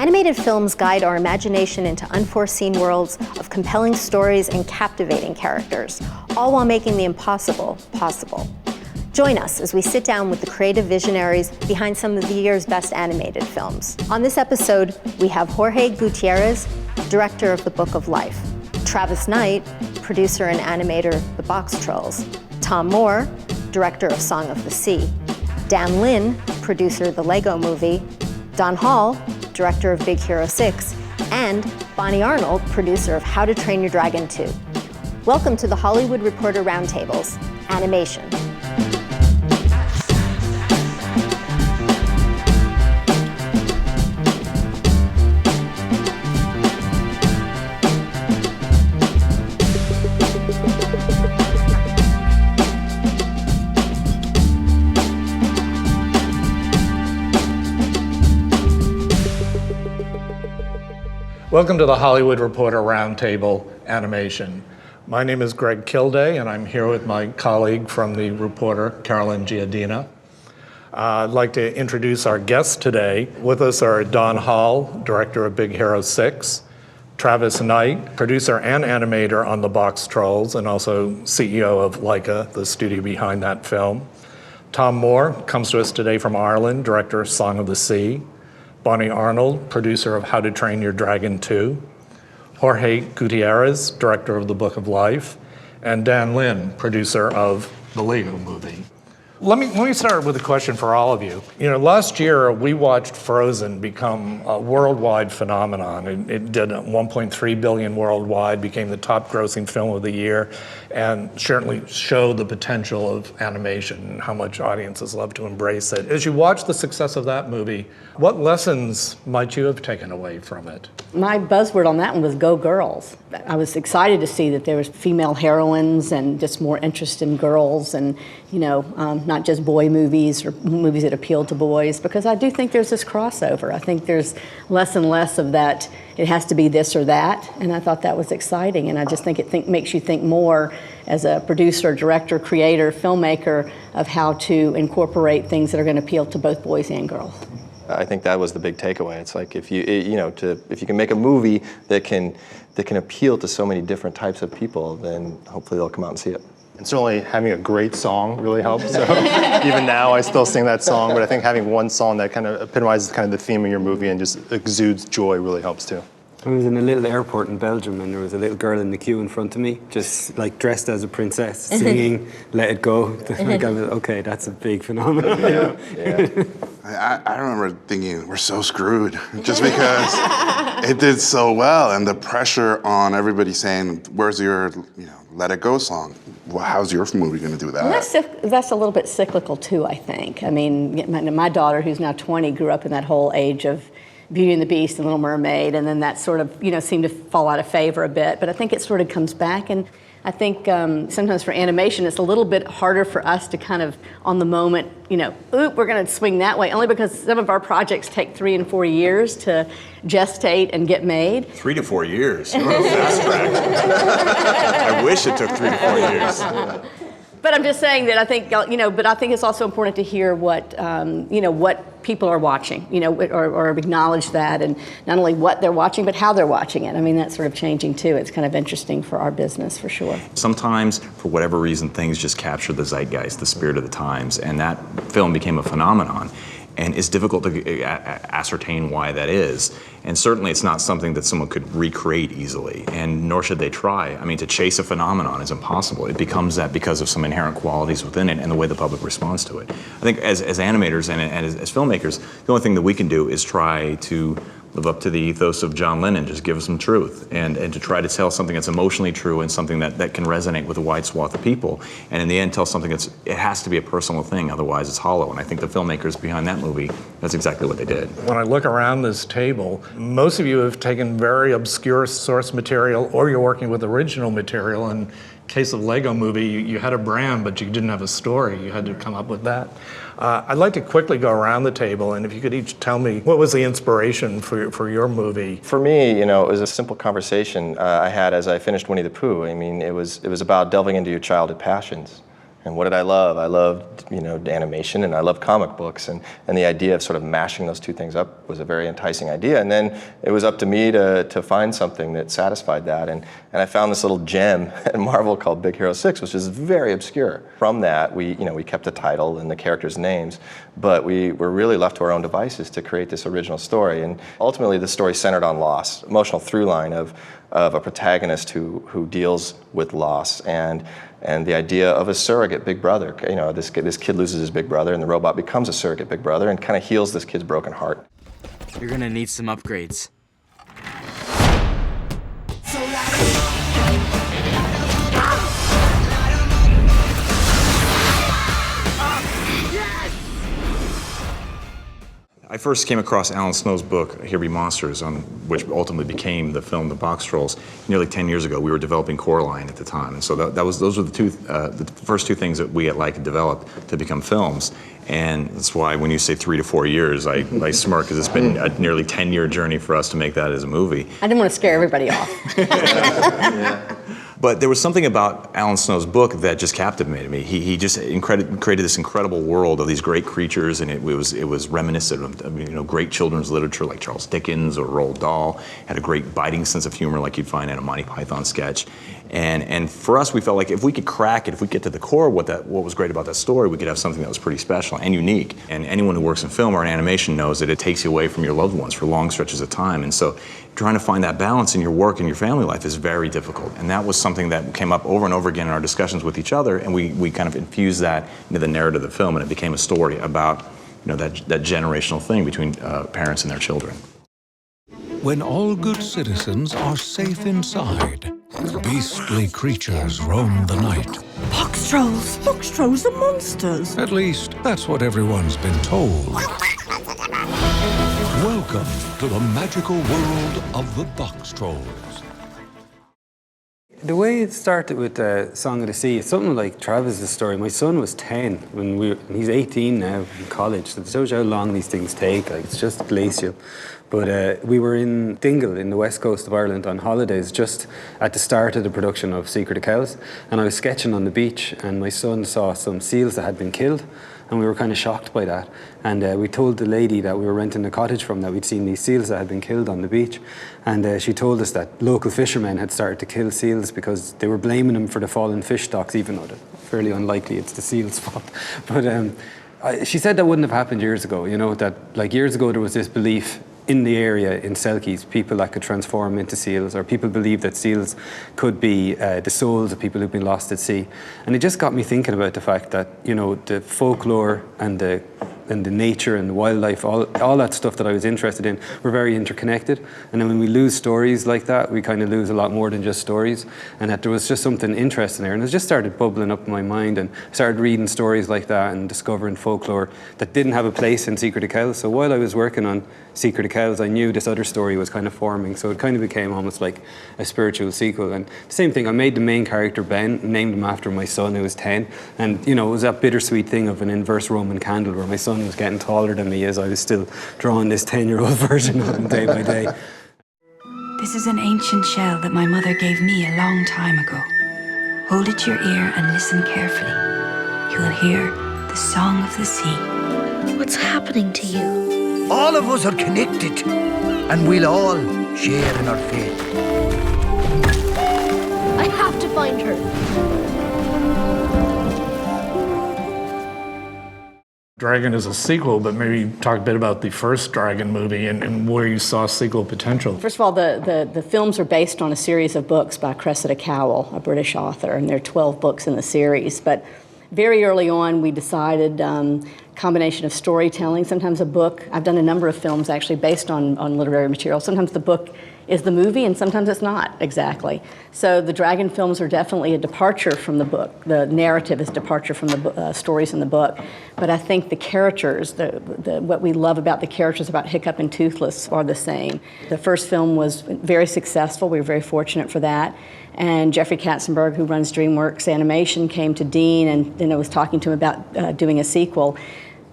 Animated films guide our imagination into unforeseen worlds of compelling stories and captivating characters, all while making the impossible possible. Join us as we sit down with the creative visionaries behind some of the year's best animated films. On this episode, we have Jorge Gutierrez, director of The Book of Life, Travis Knight, producer and animator The Boxtrolls, Tomm Moore, director of Song of the Sea, Dan Lin, producer of The Lego Movie, Don Hall, director of Big Hero 6, and Bonnie Arnold, producer of How to Train Your Dragon 2. Welcome to the Hollywood Reporter Roundtables, Animation. Welcome to the Hollywood Reporter Roundtable Animation. My name is Greg Kilday, and I'm here with my colleague from the Reporter, Carolyn Giardina. I'd like to introduce our guests today. With us are Don Hall, director of Big Hero 6, Travis Knight, producer and animator on The Boxtrolls, and also CEO of Leica, the studio behind that film. Tomm Moore comes to us today from Ireland, director of Song of the Sea. Bonnie Arnold, producer of How to Train Your Dragon 2, Jorge Gutierrez, director of The Book of Life, and Dan Lin, producer of The Lego Movie. Let me start with a question for all of you. Last year we watched Frozen become a worldwide phenomenon. It did $1.3 billion worldwide, became the top grossing film of the year, and certainly showed the potential of animation and how much audiences love to embrace it. As you watch the success of that movie, what lessons might you have taken away from it? My buzzword on that one was Go Girls. I was excited to see that there was female heroines and just more interest in girls and, not just boy movies or movies that appeal to boys, because I do think there's this crossover. I think there's less and less of that, it has to be this or that, and I thought that was exciting, and I just think it makes you think more as a producer, director, creator, filmmaker of how to incorporate things that are going to appeal to both boys and girls. I think that was the big takeaway. It's like if you can make a movie that can appeal to so many different types of people, then hopefully they'll come out and see it. And certainly having a great song really helps. So even now I still sing that song, but I think having one song that kind of epitomizes kind of the theme of your movie and just exudes joy really helps too. I was in a little airport in Belgium and there was a little girl in the queue in front of me, just like dressed as a princess, singing Let It Go. Like, I was, okay, that's a big phenomenon. Yeah. I remember thinking, we're so screwed, just because it did so well, and the pressure on everybody saying, where's your Let It Go song? Well, how's your movie going to do that? Well, that's a little bit cyclical too, I think. I mean, my daughter, who's now 20, grew up in that whole age of Beauty and the Beast and Little Mermaid, and then that sort of, seemed to fall out of favor a bit. But I think it sort of comes back, and I think sometimes for animation, it's a little bit harder for us to kind of, on the moment, we're going to swing that way, only because some of our projects take 3 and 4 years to gestate and get made. 3 to 4 years. You're on a fast track. I wish it took 3 to 4 years. But I'm just saying that I think, but I think it's also important to hear what, what people are watching, or acknowledge that, and not only what they're watching, but how they're watching it. I mean, that's sort of changing too. It's kind of interesting for our business, for sure. Sometimes, for whatever reason, things just capture the zeitgeist, the spirit of the times, and that film became a phenomenon. And it's difficult to ascertain why that is. And certainly it's not something that someone could recreate easily, and nor should they try. I mean, to chase a phenomenon is impossible. It becomes that because of some inherent qualities within it and the way the public responds to it. I think as animators and as filmmakers, the only thing that we can do is try to live up to the ethos of John Lennon, just give us some truth, and to try to tell something that's emotionally true and something that can resonate with a wide swath of people. And in the end, tell something it has to be a personal thing, otherwise it's hollow. And I think the filmmakers behind that movie, that's exactly what they did. When I look around this table, most of you have taken very obscure source material, or you're working with original material. In case of Lego Movie, you had a brand, but you didn't have a story. You had to come up with that. I'd like to quickly go around the table, and if you could each tell me what was the inspiration for your movie. For me, it was a simple conversation I had as I finished Winnie the Pooh. I mean, it was about delving into your childhood passions. And what did I love? I loved, animation, and I loved comic books, and the idea of sort of mashing those two things up was a very enticing idea. And then it was up to me to find something that satisfied that. And I found this little gem at Marvel called Big Hero 6, which is very obscure. From that, we kept the title and the characters' names, but we were really left to our own devices to create this original story. And ultimately, the story centered on loss, emotional through line of a protagonist who deals with loss and the idea of a surrogate big brother. This kid loses his big brother, and the robot becomes a surrogate big brother and kind of heals this kid's broken heart. You're gonna need some upgrades. I first came across Alan Snow's book, Here Be Monsters, which ultimately became the film The Boxtrolls, nearly 10 years ago. We were developing Coraline at the time, and so those were the first two things that we at Leica developed to become films. And that's why when you say 3 to 4 years, I smirk, because it's been a nearly 10-year journey for us to make that as a movie. I didn't want to scare everybody off. Yeah. But there was something about Alan Snow's book that just captivated me. He just created this incredible world of these great creatures, and it was reminiscent of great children's literature like Charles Dickens or Roald Dahl. Had a great biting sense of humor like you'd find in a Monty Python sketch. And for us, we felt like if we could crack it, if we get to the core of what was great about that story, we could have something that was pretty special and unique. And anyone who works in film or in animation knows that it takes you away from your loved ones for long stretches of time. And so trying to find that balance in your work and your family life is very difficult. And that was something that came up over and over again in our discussions with each other, and we kind of infused that into the narrative of the film, and it became a story about that generational thing between parents and their children. When all good citizens are safe inside, beastly creatures roam the night. Boxtrolls! Boxtrolls are monsters! At least, that's what everyone's been told. Welcome to the magical world of the Boxtrolls. The way it started with Song of the Sea, it's something like Travis's story. My son was 10 when he's 18 now in college. So it shows you how long these things take. Like, it's just glacial. But we were in Dingle in the west coast of Ireland on holidays just at the start of the production of Secret of Cows. And I was sketching on the beach, and my son saw some seals that had been killed. And we were kind of shocked by that. And we told the lady that we were renting the cottage from that we'd seen these seals that had been killed on the beach. And she told us that local fishermen had started to kill seals because they were blaming them for the fallen fish stocks, even though they're fairly unlikely it's the seals' fault. But she said that wouldn't have happened years ago, that like years ago there was this belief in the area in Selkies, people that could transform into seals, or people believed that seals could be the souls of people who've been lost at sea. And it just got me thinking about the fact that, the folklore and the nature and the wildlife, all that stuff that I was interested in, were very interconnected. And then when we lose stories like that, we kind of lose a lot more than just stories. And that there was just something interesting there. And it just started bubbling up in my mind, and I started reading stories like that and discovering folklore that didn't have a place in Secret of Cows. So while I was working on Secret of Cows, I knew this other story was kind of forming. So it kind of became almost like a spiritual sequel. And the same thing, I made the main character Ben, named him after my son who was 10. And, it was that bittersweet thing of an inverse Roman candle where my son was getting taller than me as I was still drawing this 10-year-old version of him day by day. This is an ancient shell that my mother gave me a long time ago. Hold it to your ear and listen carefully. You will hear the song of the sea. What's happening to you? All of us are connected, and we'll all share in our fate. I have to find her. Dragon is a sequel, but maybe talk a bit about the first Dragon movie and where you saw sequel potential. First of all, the films are based on a series of books by Cressida Cowell, a British author, and there are 12 books in the series. But very early on, we decided combination of storytelling, sometimes a book. I've done a number of films actually based on literary material. Sometimes the book is the movie, and sometimes it's not exactly. So the Dragon films are definitely a departure from the book. The narrative is a departure from the stories in the book. But I think the characters, what we love about the characters about Hiccup and Toothless are the same. The first film was very successful. We were very fortunate for that. And Jeffrey Katzenberg, who runs DreamWorks Animation, came to Dean and was talking to him about doing a sequel.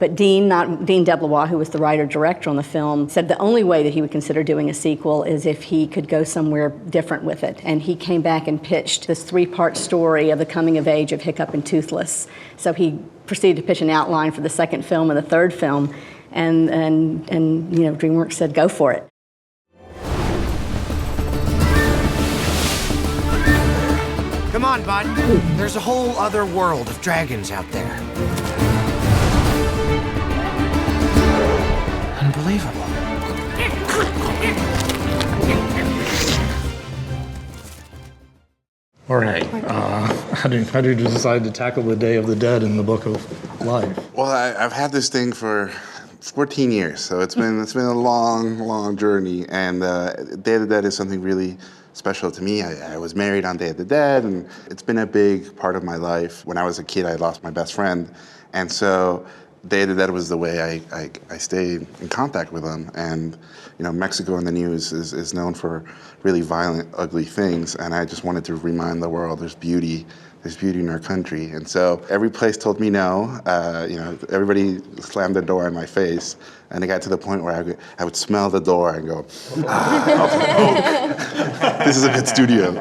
But Dean DeBlois, who was the writer-director on the film, said the only way that he would consider doing a sequel is if he could go somewhere different with it. And he came back and pitched this 3-part story of the coming of age of Hiccup and Toothless. So he proceeded to pitch an outline for the second film and the third film, and DreamWorks said, go for it. Come on, bud. There's a whole other world of dragons out there. Unbelievable. Jorge, how did you decide to tackle the Day of the Dead in the Book of Life? Well, I've had this thing for 14 years, so it's been a long journey, and Day of the Dead is something really special to me. I was married on Day of the Dead, and it's been a big part of my life. When I was a kid, I lost my best friend, and so Day of the Dead was the way I stayed in contact with them. And Mexico in the news is known for really violent, ugly things, and I just wanted to remind the world there's beauty in our country. And so every place told me no. Everybody slammed the door in my face, and it got to the point where I would smell the door and go, this is a good studio.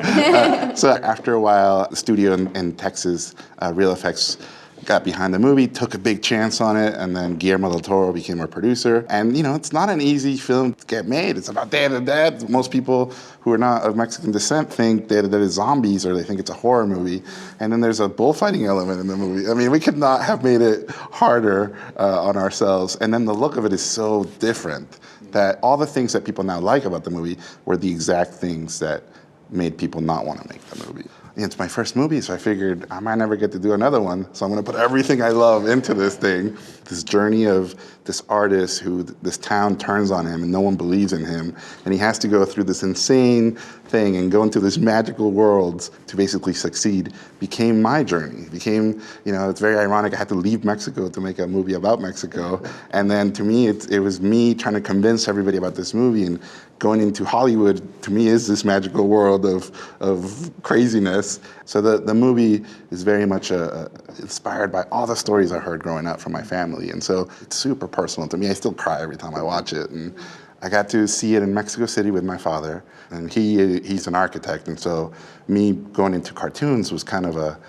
So after a while, the studio in Texas, Real Effects, got behind the movie, took a big chance on it, and then Guillermo del Toro became our producer. And it's not an easy film to get made. It's about Day of the Dead. Most people who are not of Mexican descent think Day of the Dead is zombies, or they think it's a horror movie. And then there's a bullfighting element in the movie. I mean, we could not have made it harder on ourselves. And then the look of it is so different that all the things that people now like about the movie were the exact things that made people not want to make the movie. It's my first movie, so I figured I might never get to do another one, so I'm going to put everything I love into this thing. This journey of this artist who this town turns on him and no one believes in him, and he has to go through this insane thing and go into this magical worlds to basically succeed, became my journey. It's very ironic, I had to leave Mexico to make a movie about Mexico, and then to me, it was me trying to convince everybody about this movie, and going into Hollywood, to me, is this magical world of craziness. So the movie is very much inspired by all the stories I heard growing up from my family. And so it's super personal to me. I still cry every time I watch it. And I got to see it in Mexico City with my father. And he's an architect. And so me going into cartoons was kind of a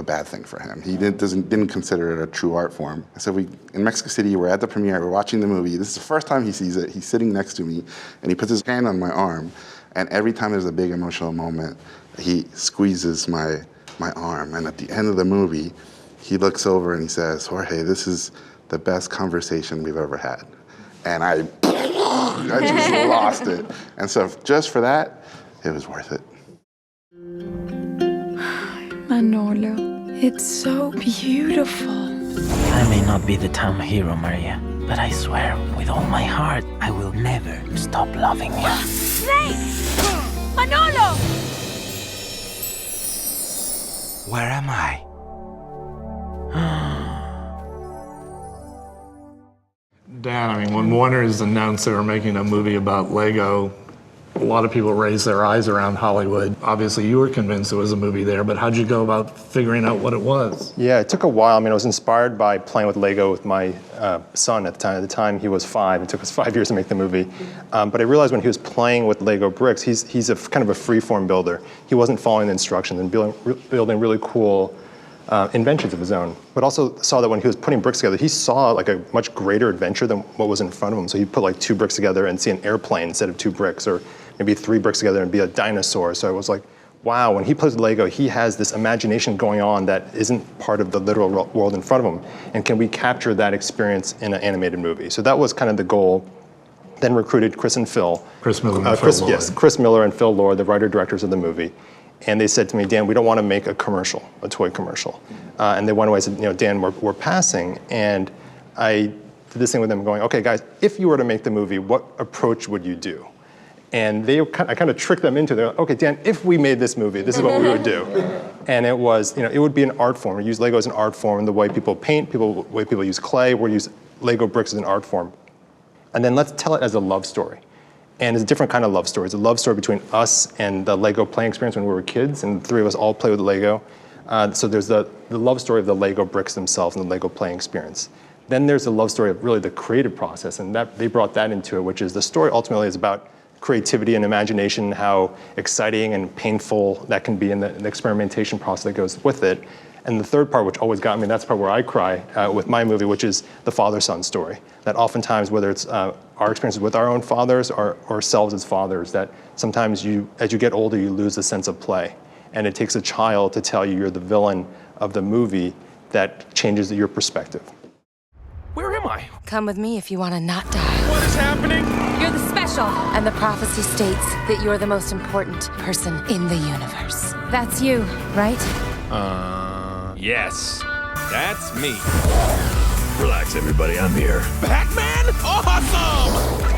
bad thing for him. He didn't consider it a true art form. So in Mexico City, we're at the premiere, we're watching the movie. This is the first time he sees it. He's sitting next to me, and he puts his hand on my arm. And every time there's a big emotional moment, he squeezes my arm. And at the end of the movie, he looks over and he says, Jorge, this is the best conversation we've ever had. And I just lost it. And so just for that, it was worth it. Manolo, it's so beautiful. I may not be the town hero, Maria, but I swear with all my heart, I will never stop loving you. Snake! Manolo! Where am I? Dan, when Warner has announced they were making a movie about Lego, a lot of people raised their eyes around Hollywood. Obviously, you were convinced there was a movie there, but how'd you go about figuring out what it was? Yeah, it took a while. I was inspired by playing with Lego with my son at the time. At the time, he was 5. It took us 5 years to make the movie. But I realized when he was playing with Lego bricks, he's a kind of a free-form builder. He wasn't following the instructions and building really cool inventions of his own. But also saw that when he was putting bricks together, he saw like a much greater adventure than what was in front of him. So he'd put like 2 bricks together and see an airplane instead of 2 bricks, or maybe 3 bricks together and be a dinosaur. So I was like, wow, when he plays with Lego, he has this imagination going on that isn't part of the literal world in front of him. And can we capture that experience in an animated movie? So that was kind of the goal. Then recruited Chris and Phil. Chris Miller and Phil Lord. Yes, Chris Miller and Phil Lord, the writer-directors of the movie. And they said to me, Dan, we don't want to make a commercial, a toy commercial. And they went away and said, Dan, we're passing. And I did this thing with them going, okay, guys, if you were to make the movie, what approach would you do? And I kind of tricked them into, they're like, okay, Dan, if we made this movie, this is what we would do. And it was, it would be an art form. We use Lego as an art form, the way people paint, the way people use clay, we'll use Lego bricks as an art form. And then let's tell it as a love story. And it's a different kind of love story. It's a love story between us and the Lego playing experience when we were kids, and the 3 of us all play with Lego. So there's the love story of the Lego bricks themselves and the Lego playing experience. Then there's the love story of really the creative process, and that they brought that into it, which is the story ultimately is about creativity and imagination, how exciting and painful that can be in the experimentation process that goes with it. And the third part, which always got me, that's the part where I cry with my movie, which is the father-son story. That oftentimes, whether it's our experiences with our own fathers or ourselves as fathers, that sometimes as you get older, you lose the sense of play. And it takes a child to tell you you're the villain of the movie that changes your perspective. Where am I? Come with me if you want to not die. What is happening? You're the special. And the prophecy states that you're the most important person in the universe. That's you, right? Yes. That's me. Relax, everybody. I'm here. Batman? Awesome!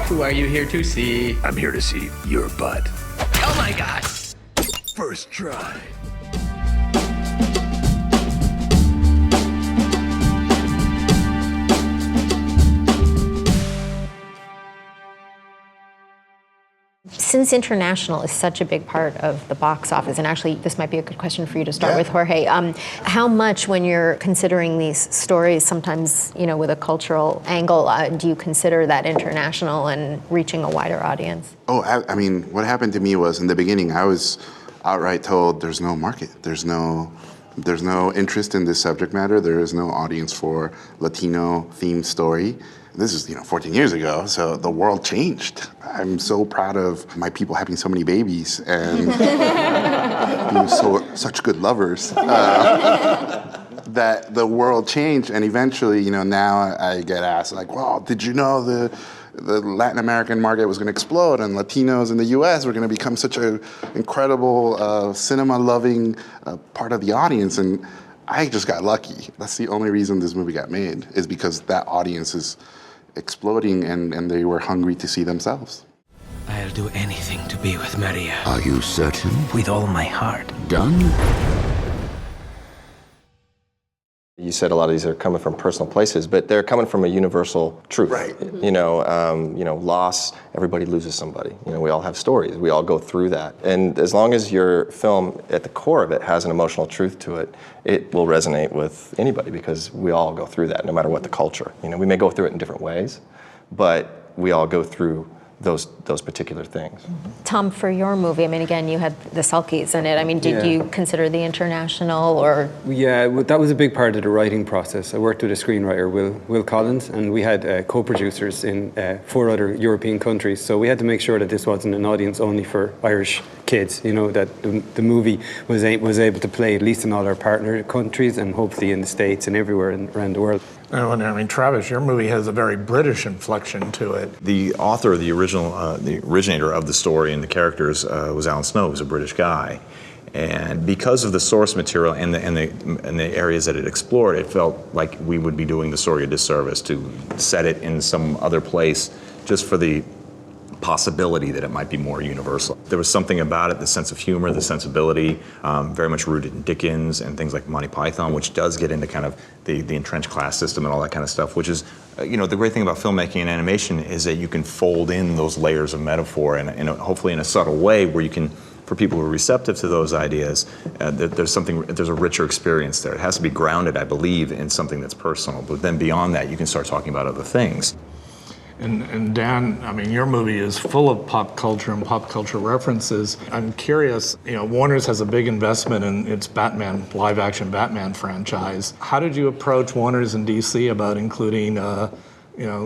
Who are you here to see? I'm here to see your butt. Oh my God! First try. Since international is such a big part of the box office, and actually this might be a good question for you to start with, Jorge, how much when you're considering these stories, sometimes, you know, with a cultural angle, do you consider that international and reaching a wider audience? Oh, I mean, what happened to me was in the beginning, I was outright told there's no market, there's no interest in this subject matter, there is no audience for Latino-themed story. This is, 14 years ago, so the world changed. I'm so proud of my people having so many babies and being such good lovers that the world changed. And eventually, now I get asked, like, well, did you know the Latin American market was going to explode and Latinos in the US were going to become such an incredible cinema-loving part of the audience? And I just got lucky. That's the only reason this movie got made, is because that audience is exploding and they were hungry to see themselves. I'll do anything to be with Maria. Are you certain? With all my heart. Done? You said a lot of these are coming from personal places, but they're coming from a universal truth. Right. Loss, everybody loses somebody. We all have stories. We all go through that. And as long as your film, at the core of it, has an emotional truth to it, it will resonate with anybody because we all go through that, no matter what the culture. We may go through it in different ways, but we all go through those particular things. Tomm, for your movie, again, you had the Selkies in it. Did you consider the international or? Yeah, that was a big part of the writing process. I worked with a screenwriter, Will Collins, and we had co-producers in 4 other European countries. So we had to make sure that this wasn't an audience only for Irish kids, that the movie was able to play at least in all our partner countries and hopefully in the States and everywhere around the world. Travis, your movie has a very British inflection to it. The author, the originator of the story and the characters was Alan Snow, who's a British guy. And because of the source material and the areas that it explored, it felt like we would be doing the story a disservice to set it in some other place just for the possibility that it might be more universal. There was something about it, the sense of humor, the sensibility, very much rooted in Dickens and things like Monty Python, which does get into kind of the entrenched class system and all that kind of stuff, which is, the great thing about filmmaking and animation is that you can fold in those layers of metaphor and hopefully in a subtle way where you can, for people who are receptive to those ideas, there's a richer experience there. It has to be grounded, I believe, in something that's personal, but then beyond that, you can start talking about other things. And Dan, your movie is full of pop culture and pop culture references. I'm curious, Warner's has a big investment in its live-action Batman franchise. How did you approach Warner's in DC about including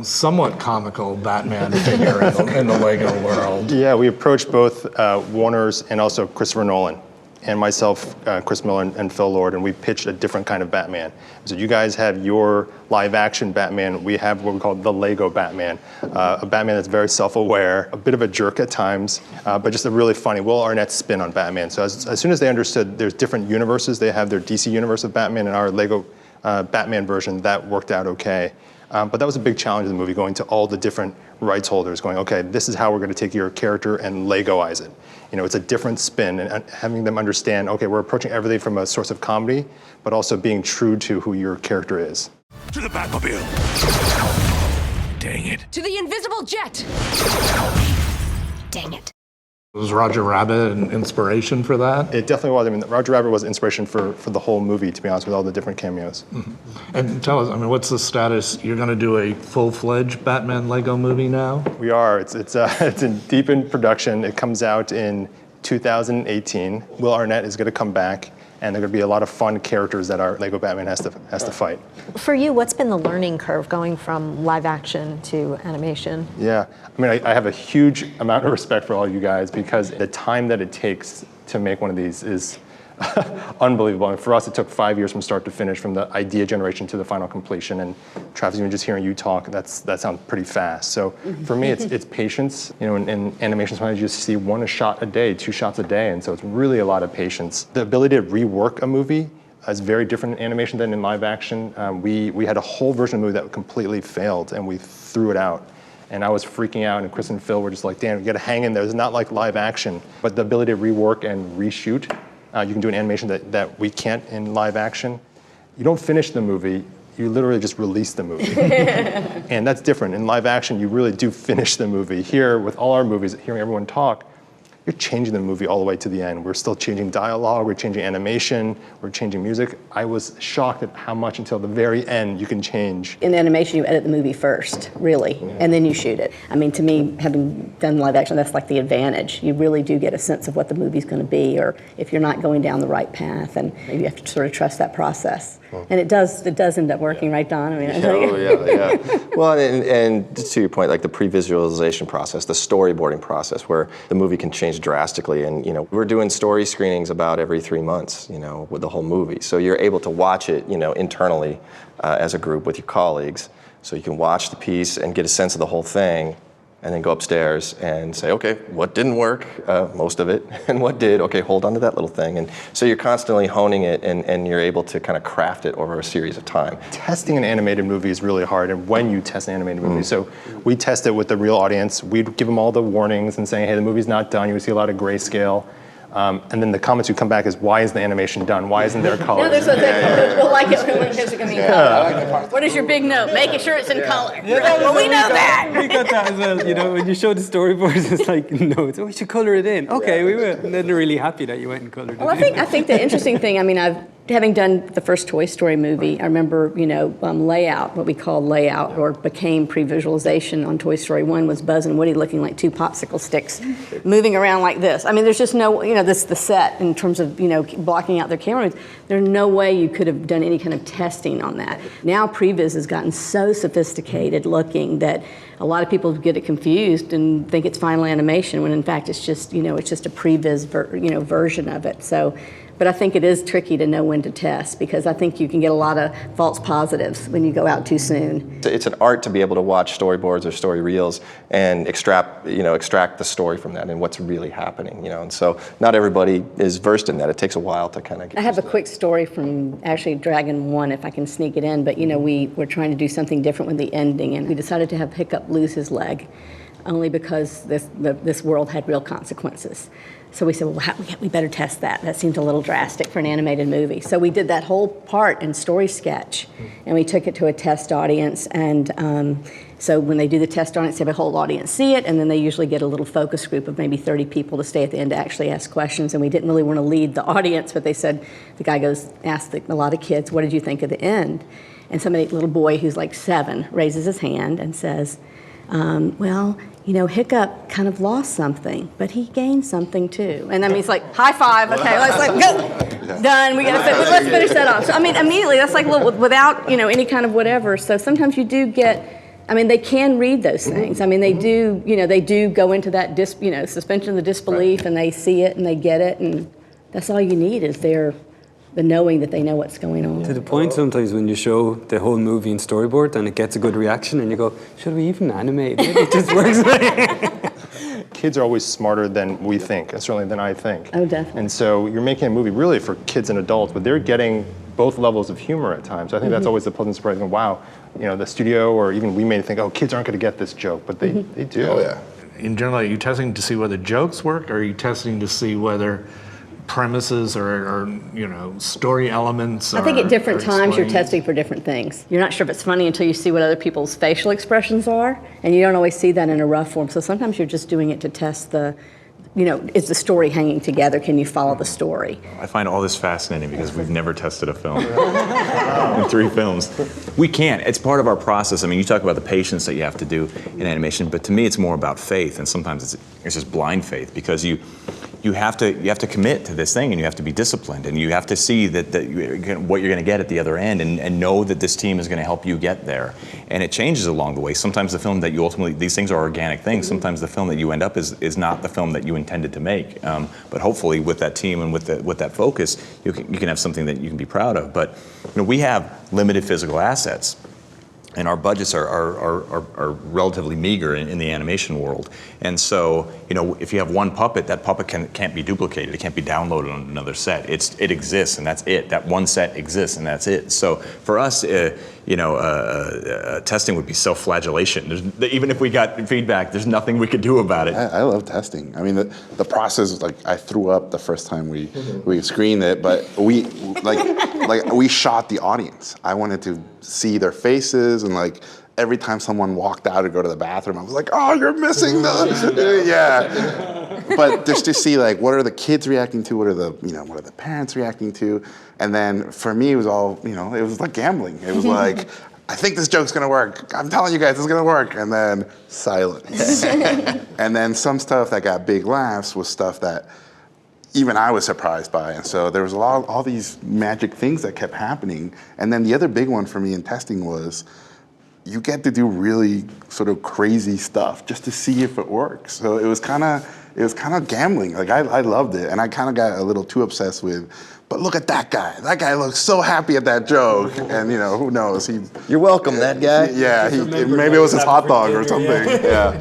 somewhat comical Batman figure in the Lego world? Yeah, we approached both Warner's and also Christopher Nolan. And myself, Chris Miller, and Phil Lord, and we pitched a different kind of Batman. So you guys have your live-action Batman. We have what we call the Lego Batman, a Batman that's very self-aware, a bit of a jerk at times, but just a really funny Will Arnett spin on Batman. So as soon as they understood there's different universes, they have their DC universe of Batman and our Lego Batman version, that worked out okay. But that was a big challenge in the movie, going to all the different rights holders, going, okay, this is how we're going to take your character and Legoize it. It's a different spin, and having them understand, okay, we're approaching everything from a source of comedy, but also being true to who your character is. To the Batmobile! Dang it. To the invisible jet! Dang it. Was Roger Rabbit an inspiration for that? It definitely was. I mean, Roger Rabbit was inspiration for the whole movie, to be honest, with all the different cameos. Mm-hmm. And tell us, I mean, what's the status? You're going to do a full-fledged Batman Lego movie now? We are. It's deep in production. It comes out in 2018. Will Arnett is going to come back, and there are going to be a lot of fun characters that our Lego Batman has to fight. For you, what's been the learning curve going from live action to animation? Yeah, I mean, I have a huge amount of respect for all you guys because the time that it takes to make one of these is unbelievable. And for us, it took 5 years from start to finish, from the idea generation to the final completion. And Travis, even just hearing you talk, that sounds pretty fast. So for me, it's patience. You know, in animation, sometimes you just see 1 shot a day, 2 shots a day, and so it's really a lot of patience. The ability to rework a movie is very different in animation than in live action. We had a whole version of the movie that completely failed, and we threw it out. And I was freaking out, and Chris and Phil were just like, Dan, we gotta hang in there. It's not like live action. But the ability to rework and reshoot, you can do an animation that we can't in live action. You don't finish the movie, you literally just release the movie. And that's different. In live action, you really do finish the movie. Here, with all our movies, hearing everyone talk, you're changing the movie all the way to the end. We're still changing dialogue, we're changing animation, we're changing music. I was shocked at how much until the very end you can change. In animation, you edit the movie first, really, and then you shoot it. I mean, to me, having done live action, that's like the advantage. You really do get a sense of what the movie's going to be, or if you're not going down the right path, and you have to sort of trust that process. And it does end up working, right, Don? I mean, yeah. Well, and to your point, like the pre-visualization process, the storyboarding process, where the movie can change drastically. And you know, we're doing story screenings about every 3 months, you know, with the whole movie. So you're able to watch it, you know, internally as a group with your colleagues. So you can watch the piece and get a sense of the whole thing, and then go upstairs and say, okay, what didn't work, most of it, and what did, okay, hold on to that little thing. And so you're constantly honing it, and you're able to kind of craft it over a series of time. Testing an animated movie is really hard, and when you test an animated movie. So we test it with the real audience. We'd give them all the warnings and saying, hey, the movie's not done. You would see a lot of grayscale. And then the comments would come back is, why is the animation done? Why isn't there color? No, we'll like it when it's going to be in color. What is your big note? Making sure it's in color. Well, we know that. We got that as well. You know, when you show the storyboards, it's like, no, we should color it in. Okay, we will. And then they're really happy that you went and colored it in. Well, I think the interesting thing, I mean, having done the first Toy Story movie, I remember, you know, layout, what we call layout, or became pre-visualization on Toy Story 1, was Buzz and Woody looking like 2 popsicle sticks, moving around like this. I mean, there's just no, you know, the set in terms of, you know, blocking out their camera. There's no way you could have done any kind of testing on that. Now pre-vis has gotten so sophisticated looking that a lot of people get it confused and think it's final animation, when in fact it's just, you know, it's just a pre-vis version of it. So. But I think it is tricky to know when to test, because I think you can get a lot of false positives when you go out too soon. It's an art to be able to watch storyboards or story reels and extract the story from that and what's really happening, you know. And so not everybody is versed in that. It takes a while to kind of get I have a quick story from actually Dragon 1, if I can sneak it in, but you know, we were trying to do something different with the ending, and we decided to have Hiccup lose his leg, only because this world had real consequences. So we said, well, we better test that. That seems a little drastic for an animated movie. So we did that whole part in Story Sketch, and we took it to a test audience. And so when they do the test audience, they have a whole audience see it, and then they usually get a little focus group of maybe 30 people to stay at the end to actually ask questions. And we didn't really want to lead the audience, but they said, the guy asked a lot of kids, what did you think of the end? And some little boy who's like 7 raises his hand and says, well, you know, Hiccup kind of lost something, but he gained something too. And I mean, it's like, high five, okay, let's go, done, let's finish that off. So I mean, immediately, that's like without, you know, any kind of whatever. So sometimes you do get, I mean, they can read those things. I mean, they do go into that, suspension of the disbelief, and they see it and they get it, and that's all you need is the knowing that they know what's going on. To the point sometimes when you show the whole movie in storyboard and it gets a good reaction and you go, should we even animate? Maybe it just works. Kids are always smarter than we think, and certainly than I think. Oh, definitely. And so you're making a movie really for kids and adults, but they're getting both levels of humor at times. So I think that's always the pleasant surprise. Wow, you know, the studio or even we may think, oh, kids aren't going to get this joke, but they do. Oh, yeah. In general, are you testing to see whether jokes work, or are you testing to see whether premises or you know, story elements I think at different times you're testing for different things. You're not sure if it's funny until you see what other people's facial expressions are, and you don't always see that in a rough form. So sometimes you're just doing it to test the is the story hanging together? Can you follow the story? I find all this fascinating because we've never tested a film in 3 films. We can't. It's part of our process. I mean, you talk about the patience that you have to do in animation, but to me, it's more about faith, and sometimes it's just blind faith because you have to commit to this thing, and you have to be disciplined, and you have to see that what you're going to get at the other end, and know that this team is going to help you get there. And it changes along the way. Sometimes the film that you ultimately, these things are organic things. Sometimes the film that you end up is not the film that you intended to make. But hopefully, with that team and with that focus, you can have something that you can be proud of. But we have limited physical assets. And our budgets are relatively meager in the animation world. And so, if you have one puppet, that puppet can't be duplicated. It can't be downloaded on another set. It exists, and that's it. That one set exists, and that's it. So for us, testing would be self-flagellation. Even if we got feedback, there's nothing we could do about it. I love testing. I mean, the process, like, I threw up the first time we screened it, but we shot the audience. I wanted to see their faces, and like every time someone walked out to go to the bathroom, I was like, "Oh, you're missing the yeah." But just to see, like, what are the kids reacting to? What are the parents reacting to? And then for me, it was all, it was like gambling. It was like, I think this joke's gonna work. I'm telling you guys, it's gonna work. And then silence. And then some stuff that got big laughs was stuff that even I was surprised by. And so there was all these magic things that kept happening. And then the other big one for me in testing was, you get to do really sort of crazy stuff just to see if it works. So it was kind of gambling. Like, I loved it, and I kind of got a little too obsessed with, but look at that guy. That guy looks so happy at that joke, and who knows? You're welcome, that guy. Yeah, maybe it was his hot dog or something. Yeah.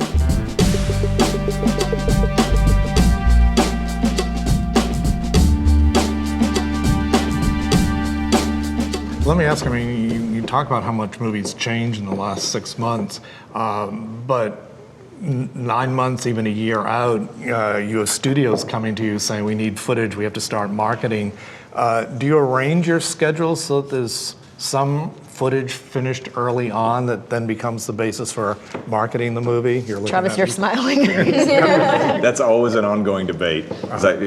Let me ask, you talk about how much movies change in the last 6 months, but 9 months, even a year out, you have studios coming to you saying, we need footage, we have to start marketing. Do you arrange your schedule so that there's some footage finished early on that then becomes the basis for marketing the movie? Travis, you're smiling. That's always an ongoing debate.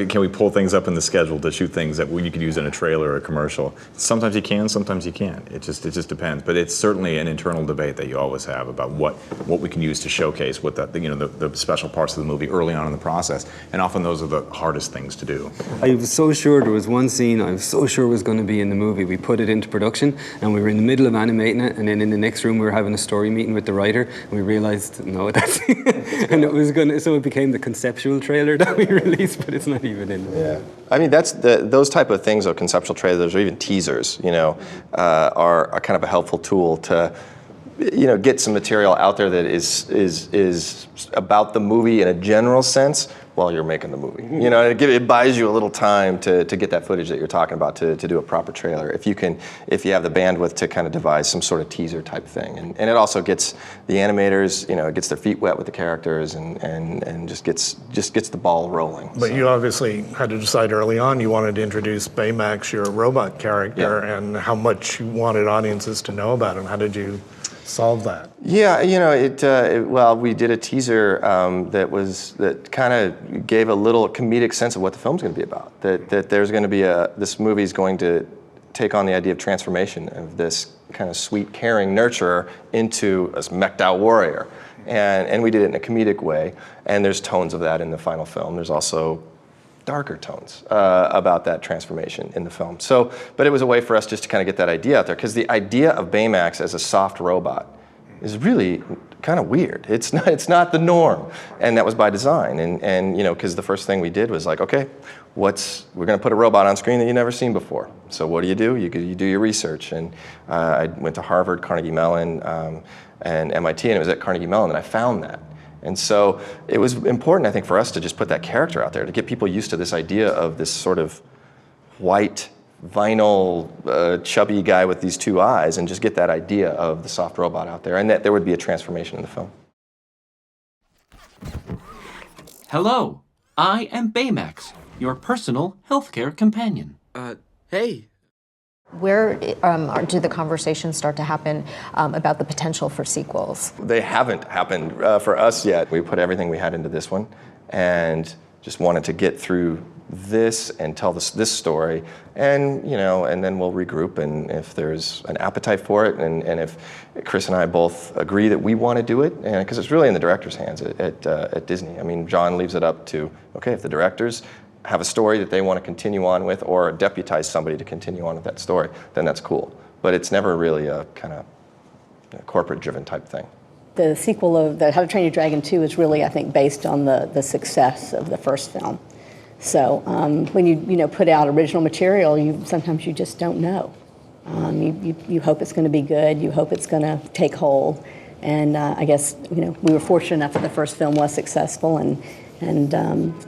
Can we pull things up in the schedule to shoot things that you could use in a trailer or a commercial? Sometimes you can, sometimes you can't. It just depends. But it's certainly an internal debate that you always have about what we can use to showcase what the special parts of the movie early on in the process. And often those are the hardest things to do. I was so sure there was one scene I was so sure was going to be in the movie. We put it into production, and we were in the middle of animating it, and then in the next room we were having a story meeting with the writer, and we realized, no, that's and it was so it became the conceptual trailer that we released, but it's not even in there. Yeah. I mean, that's those type of things, or conceptual trailers or even teasers, are kind of a helpful tool to get some material out there that is about the movie in a general sense while you're making the movie. It buys you a little time to get that footage that you're talking about to do a proper trailer. If you have the bandwidth to kind of devise some sort of teaser type thing. And it also gets the animators, it gets their feet wet with the characters and just gets the ball rolling. But you obviously had to decide early on you wanted to introduce Baymax, your robot character, and how much you wanted audiences to know about him. How did you solve that? Yeah, well, we did a teaser that kind of gave a little comedic sense of what the film's going to be about. That there's going to be this movie's going to take on the idea of transformation of this kind of sweet, caring nurturer into a smecked out warrior, and we did it in a comedic way. And there's tones of that in the final film. There's also darker tones about that transformation in the film. But it was a way for us just to kind of get that idea out there, because the idea of Baymax as a soft robot is really kind of weird. It's not the norm, and that was by design. And because the first thing we did was like, okay, we're going to put a robot on screen that you've never seen before. So what do? You do your research, and I went to Harvard, Carnegie Mellon, and MIT, and it was at Carnegie Mellon that I found that. And so it was important, I think, for us to just put that character out there, to get people used to this idea of this sort of white, vinyl, chubby guy with these two eyes, and just get that idea of the soft robot out there, and that there would be a transformation in the film. Hello, I am Baymax, your personal healthcare companion. Hey. Where do the conversations start to happen about the potential for sequels? They haven't happened for us yet. We put everything we had into this one, and just wanted to get through this and tell this story, and and then we'll regroup, and if there's an appetite for it, and if Chris and I both agree that we want to do it, and because it's really in the director's hands at Disney. I mean, John leaves it up to, okay, if the directors have a story that they want to continue on with, or deputize somebody to continue on with that story, then that's cool. But it's never really a kind of corporate-driven type thing. The sequel of How to Train Your Dragon 2 is really, I think, based on the success of the first film. So when you put out original material, sometimes you just don't know. You hope it's going to be good. You hope it's going to take hold. And I guess we were fortunate enough that the first film was successful, and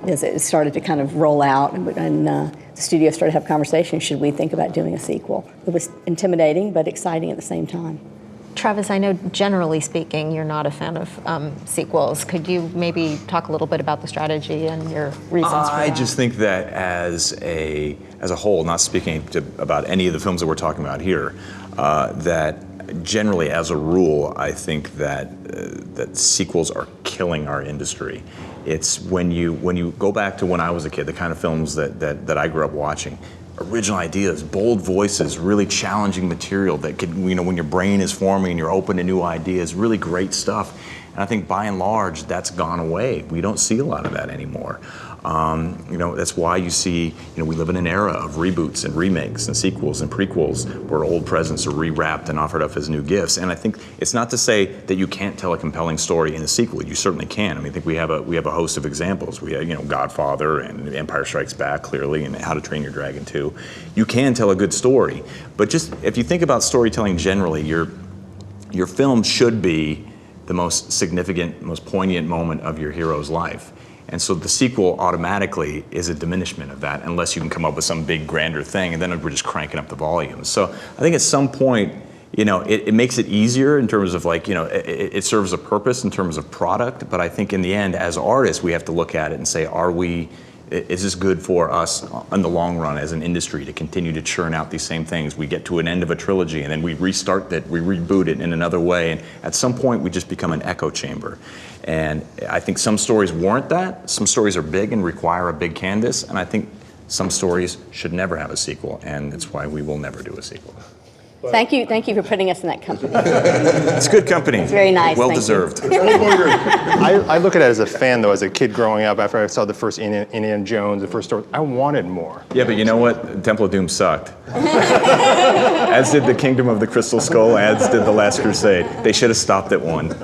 as it started to kind of roll out, and the studio started to have conversations, should we think about doing a sequel? It was intimidating but exciting at the same time. Travis, I know generally speaking you're not a fan of sequels. Could you maybe talk a little bit about the strategy and your reasons for that? I just think that as a whole, not speaking about any of the films that we're talking about here, that generally as a rule, I think that sequels are killing our industry. It's when you go back to when I was a kid, the kind of films that I grew up watching. Original ideas, bold voices, really challenging material that could, when your brain is forming and you're open to new ideas, really great stuff. And I think by and large, that's gone away. We don't see a lot of that anymore. That's why you see, we live in an era of reboots and remakes and sequels and prequels where old presents are rewrapped and offered up as new gifts. And I think it's not to say that you can't tell a compelling story in a sequel. You certainly can. I mean, I think we have a host of examples. We have, Godfather and Empire Strikes Back, clearly, and How to Train Your Dragon 2. You can tell a good story, but just if you think about storytelling generally, your film should be the most significant, most poignant moment of your hero's life. And so the sequel automatically is a diminishment of that, unless you can come up with some big grander thing, and then we're just cranking up the volume. So I think at some point, it makes it easier in terms of it serves a purpose in terms of product, but I think in the end, as artists, we have to look at it and say, is this good for us in the long run as an industry to continue to churn out these same things? We get to an end of a trilogy and then we restart that, we reboot it in another way, and at some point we just become an echo chamber. And I think some stories warrant that. Some stories are big and require a big canvas, and I think some stories should never have a sequel, and that's why we will never do a sequel. Thank you for putting us in that company. It's good company. It's very nice. Well deserved. I look at it as a fan, though, as a kid growing up, after I saw the first Indiana Jones, the first story, I wanted more. Yeah, but you know what? Temple of Doom sucked. As did the Kingdom of the Crystal Skull, as did The Last Crusade. They should have stopped at one.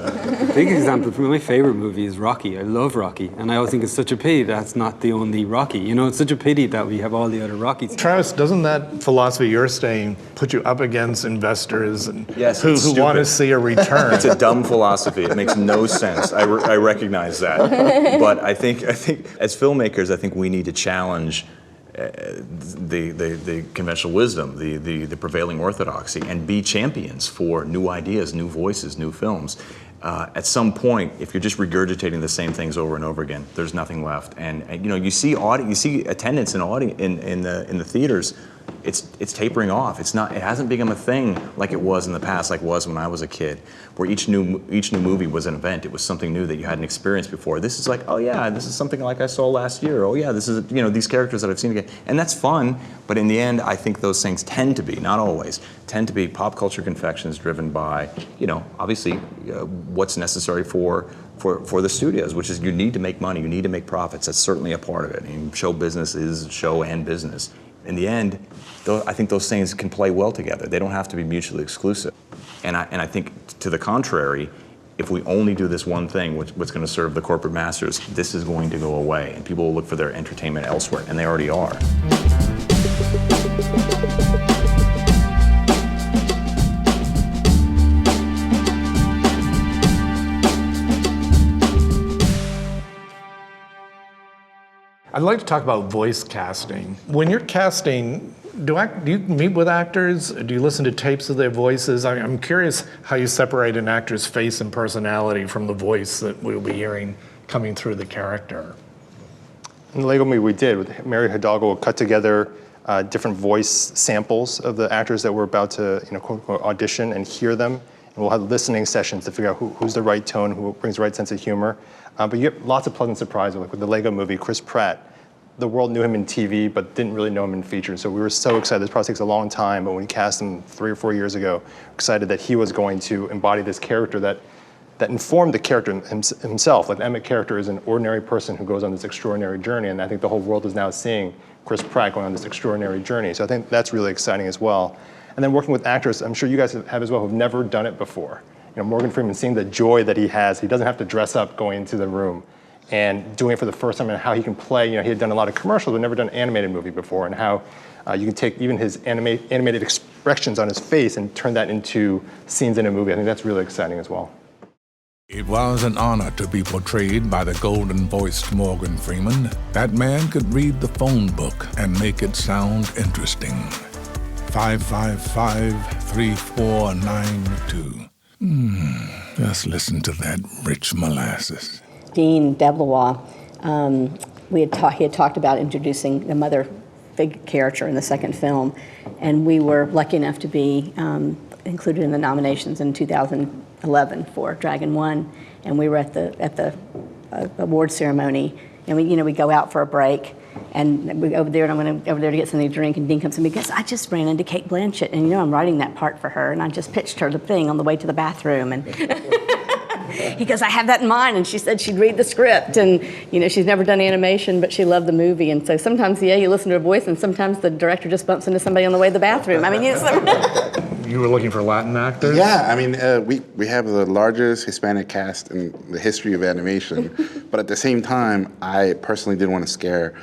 Big example for my favorite movie is Rocky. I love Rocky, and I always think it's such a pity that's not the only Rocky. It's such a pity that we have all the other Rockies. Travis, doesn't that philosophy you're saying put you up against investors and who want to see a return? It's a dumb philosophy. It makes no sense. I recognize that, but I think as filmmakers, I think we need to challenge the conventional wisdom, the prevailing orthodoxy, and be champions for new ideas, new voices, new films. At some point, if you're just regurgitating the same things over and over again, there's nothing left. And you see attendance in the theaters. It's tapering off. It hasn't become a thing like it was in the past, like it was when I was a kid, where each new movie was an event. It was something new that you hadn't experienced before. This is like, oh yeah, this is something like I saw last year. Oh yeah, this is these characters that I've seen again, and that's fun. But in the end, I think those things tend to be, not always, tend to be pop culture confections driven by, obviously, what's necessary for the studios, which is you need to make money, you need to make profits. That's certainly a part of it. I mean, show business is show and business. In the end, I think those things can play well together. They don't have to be mutually exclusive. And I think to the contrary, if we only do this one thing, what's going to serve the corporate masters, this is going to go away, and people will look for their entertainment elsewhere, and they already are. I'd like to talk about voice casting. When you're casting, do you meet with actors? Do you listen to tapes of their voices? I'm curious how you separate an actor's face and personality from the voice that we'll be hearing coming through the character. In the Lego movie we did, with Mary Hidalgo, we'll cut together different voice samples of the actors that we're about to quote unquote, audition and hear them. and we'll have listening sessions to figure out who's the right tone, who brings the right sense of humor. But you get lots of pleasant surprises, like with the Lego movie, Chris Pratt. The world knew him in TV, but didn't really know him in features. So we were so excited. This process takes a long time, but when we cast him 3 or 4 years ago, excited that he was going to embody this character that informed the character himself. Like the Emmett character is an ordinary person who goes on this extraordinary journey, and I think the whole world is now seeing Chris Pratt going on this extraordinary journey. So I think that's really exciting as well. And then working with actors, I'm sure you guys have as well, who've never done it before. You know, Morgan Freeman, seeing the joy that he has, he doesn't have to dress up going into the room, and doing it for the first time, and how he can play. You know, he had done a lot of commercials, but never done an animated movie before, and how you can take even his animated expressions on his face and turn that into scenes in a movie. I think that's really exciting as well. It was an honor to be portrayed by the golden-voiced Morgan Freeman. That man could read the phone book and make it sound interesting. 555-3492. Just listen to that rich molasses. Dean Deblois, he had talked about introducing the mother figure character in the second film, and we were lucky enough to be included in the nominations in 2011 for Dragon 1, and we were at the award ceremony, and we go out for a break, and we go over there, and I went over there to get something to drink, and Dean comes to me and goes, I just ran into Kate Blanchett, and I'm writing that part for her, and I just pitched her the thing on the way to the bathroom, and he goes, I have that in mind, and she said she'd read the script, and she's never done animation, but she loved the movie, and so sometimes, you listen to her voice, and sometimes the director just bumps into somebody on the way to the bathroom. I mean, You were looking for Latin actors? Yeah, I mean, we have the largest Hispanic cast in the history of animation, but at the same time, I personally didn't want to scare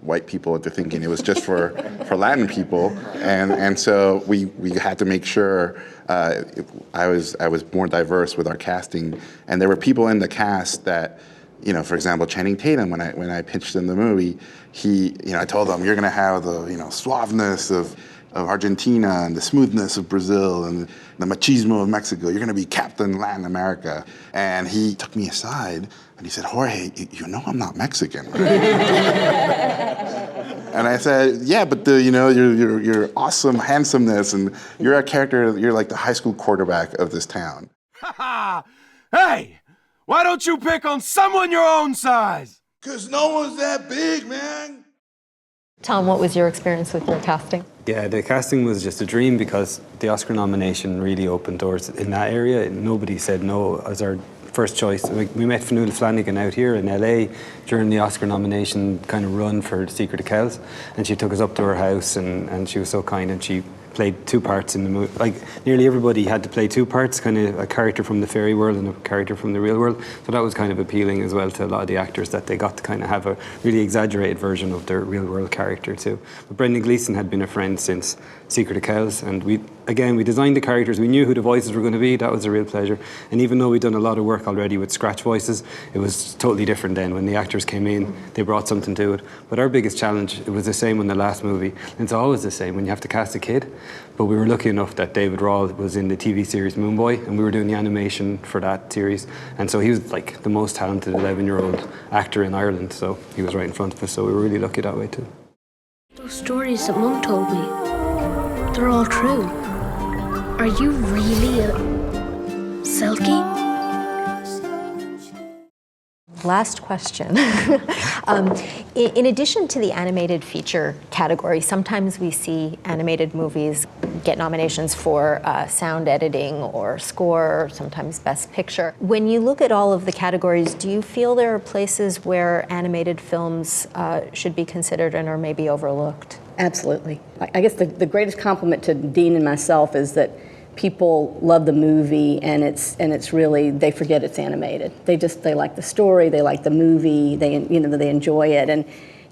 white people into thinking it was just for Latin people, and so we had to make sure I was more diverse with our casting, and there were people in the cast that, for example, Channing Tatum, when I pitched in the movie, I told him, you're going to have the suaveness of Argentina and the smoothness of Brazil and the machismo of Mexico. You're going to be Captain Latin America. And he took me aside and he said, Jorge, you know I'm not Mexican, right? And I said, yeah, but your awesome handsomeness, and you're a character, you're like the high school quarterback of this town. Hey, why don't you pick on someone your own size? 'Cause no one's that big, man. Tom, what was your experience with your casting? Yeah, the casting was just a dream because the Oscar nomination really opened doors in that area. Nobody said no as our first choice. We met Fionnuala Flanagan out here in LA during the Oscar nomination kind of run for Secret of Kells, and she took us up to her house, and she was so kind, and she played 2 parts in the movie. Like, nearly everybody had to play 2 parts, kind of a character from the fairy world and a character from the real world. So that was kind of appealing as well to a lot of the actors, that they got to kind of have a really exaggerated version of their real world character too. But Brendan Gleeson had been a friend since Secret of Kells, and we designed the characters. We knew who the voices were going to be. That was a real pleasure. And even though we'd done a lot of work already with scratch voices, it was totally different then. When the actors came in, they brought something to it. But our biggest challenge, it was the same in the last movie, and it's always the same when you have to cast a kid. But we were lucky enough that David Rawle was in the TV series Moon Boy, and we were doing the animation for that series. And so he was like the most talented 11-year-old actor in Ireland, so he was right in front of us, so we were really lucky that way too. Those stories that Mum told me, they're all true. Are you really a Selkie? Last question. In addition to the animated feature category, sometimes we see animated movies get nominations for sound editing or score, or sometimes Best Picture. When you look at all of the categories, do you feel there are places where animated films should be considered and are maybe overlooked? Absolutely. I guess the greatest compliment to Dean and myself is that people love the movie, and it's really, they forget it's animated. They like the story, they like the movie, they enjoy it, and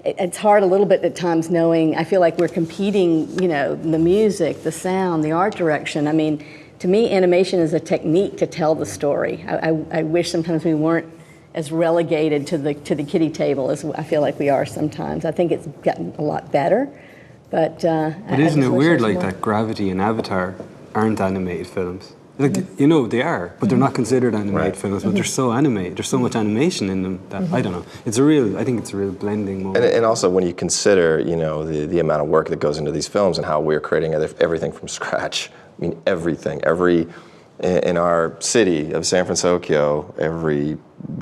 it's hard a little bit at times knowing. I feel like we're competing, the music, the sound, the art direction. I mean, to me, animation is a technique to tell the story. I wish sometimes we weren't as relegated to the kiddie table as I feel like we are sometimes. I think it's gotten a lot better, but isn't it weird, like that Gravity and Avatar aren't animated films? Like, they are, but they're not considered animated films, but they're so animated. There's so much animation in them that, I don't know. I think it's a real blending moment. And also when you consider, the amount of work that goes into these films and how we're creating everything from scratch, I mean, everything, in our city of San Francisco, every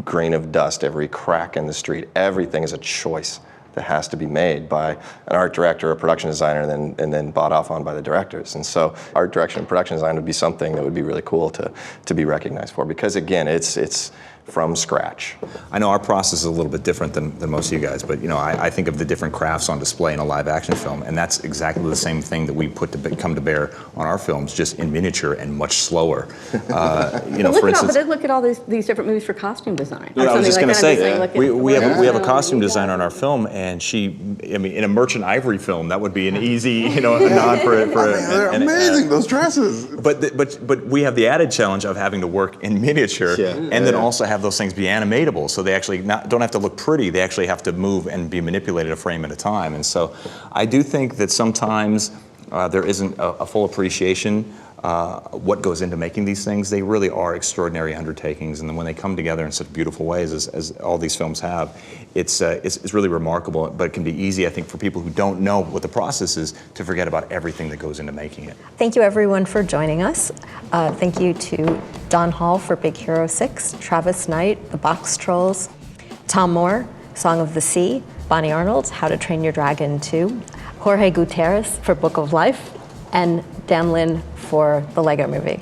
grain of dust, every crack in the street, everything is a choice that has to be made by an art director, a production designer, and then bought off on by the directors. And so art direction and production design would be something that would be really cool to be recognized for, because again, it's from scratch. I know our process is a little bit different than most of you guys, but I think of the different crafts on display in a live action film, and that's exactly the same thing that we come to bear on our films, just in miniature and much slower. But look at all these different movies for costume design. I was just going to say, we have a costume designer on our film, and in a Merchant Ivory film, that would be an easy, a nod for it. They're amazing, those dresses. But we have the added challenge of having to work in miniature, and then also have those things be animatable, so they actually don't have to look pretty. They actually have to move and be manipulated a frame at a time. And so, I do think that sometimes there isn't a full appreciation what goes into making these things. They really are extraordinary undertakings, and then when they come together in such beautiful ways as all these films have, it's really remarkable. But it can be easy, I think, for people who don't know what the process is to forget about everything that goes into making it. Thank you everyone for joining us. Thank you to Don Hall for Big Hero 6, Travis Knight, the Boxtrolls, Tomm Moore, Song of the Sea, Bonnie Arnold, How to Train Your Dragon 2, Jorge Gutierrez for Book of Life, and Dan Lin for the Lego Movie.